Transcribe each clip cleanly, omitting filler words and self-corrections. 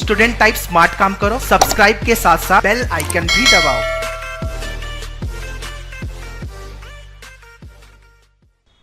Student type smart काम करो, subscribe के साथ साथ बेल आइकन भी दबाओ।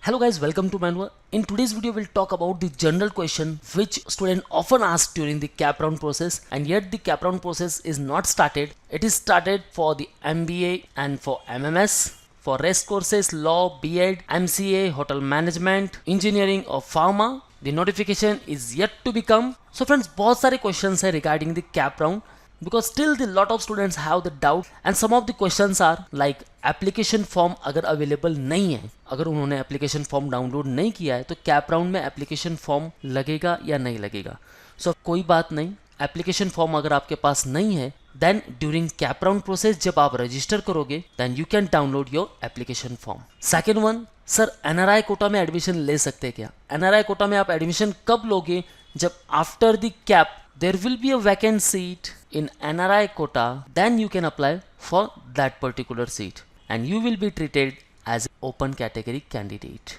Hello guys, welcome to Manua. In today's video we'll talk about the general question which student often ask during the cap round process, and yet the cap round process is not started. It is started for the MBA and for MMS. For rest courses, law, B.Ed, MCA, hotel management, engineering or pharma, the notification is yet to become. So friends, बहुत सारे questions है regarding the cap round, because still the lot of students have the doubt, and some of the questions are like application form अगर available नहीं है, अगर उन्होंने application form download नहीं किया है तो cap round में application form लगेगा या नहीं लगेगा। So कोई बात नहीं, एप्लीकेशन फॉर्म अगर आपके पास नहीं है then during CAP round process जब आप रजिस्टर करोगे then you can download your application form. Second one, sir NRI quota में एडमिशन ले सकते हैं क्या? एनआरआई कोटा में आप एडमिशन कब लोगे? जब after the CAP there will be a vacant seat in NRI quota, then you can apply for that particular seat and you will be treated as open category candidate.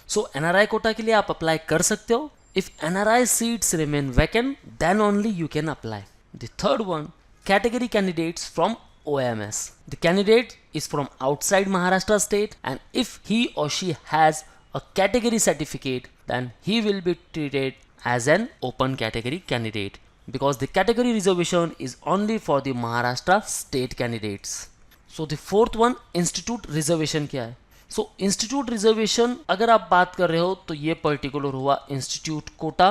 So NRI quota के लिए आप apply कर सकते हो। If NRI seats remain vacant, then only you can apply. The third one, category candidates from OMS. The candidate is from outside Maharashtra state, and if he or she has a category certificate, then he will be treated as an open category candidate, because the category reservation is only for the Maharashtra state candidates. So the fourth one, institute reservation क्या है? सो institute reservation अगर आप बात कर रहे हो तो ये पर्टिकुलर हुआ इंस्टीट्यूट कोटा,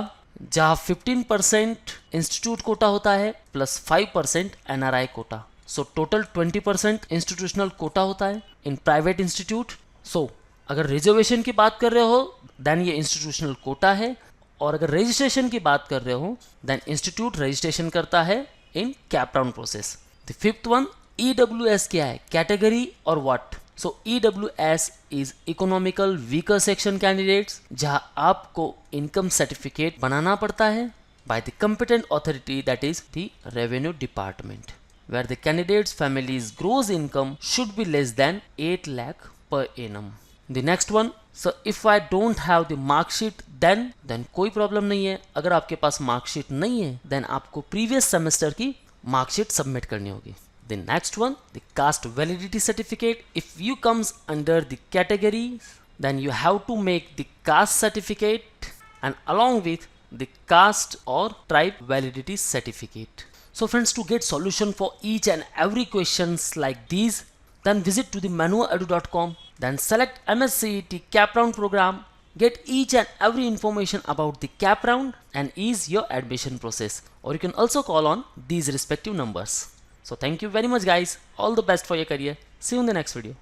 जहाँ 15% इंस्टीट्यूट कोटा होता है plus 5% NRI quota. So total 20% institutional quota होता है इन प्राइवेट इंस्टीट्यूट। सो अगर रिजर्वेशन की बात कर रहे हो देन ये इंस्टीट्यूशनल कोटा है, और अगर रजिस्ट्रेशन की बात कर रहे हो देन इंस्टीट्यूट रजिस्ट्रेशन करता है in CAP round process. The fifth one, EWS क्या है? कैटेगरी और what? So EWS is economical weaker section candidates, जहां आपको इनकम सर्टिफिकेट बनाना पड़ता है by the competent authority, that is the revenue department, where the candidates families gross income should be less than 8 lakh per annum. The next one, so if I don't have the marksheet then कोई problem नहीं है। अगर आपके पास marksheet नहीं है then आपको previous semester की marksheet submit करनी होगी। The next one, the caste validity certificate. If you comes under the categories, then you have to make the caste certificate and along with the caste or tribe validity certificate. So friends, to get solution for each and every questions like these, then visit to the manuaedu.com, then select MSCET cap round program, get each and every information about the cap round and ease your admission process, or you can also call on these respective numbers. So thank you very much guys, all the best for your career, see you in the next video.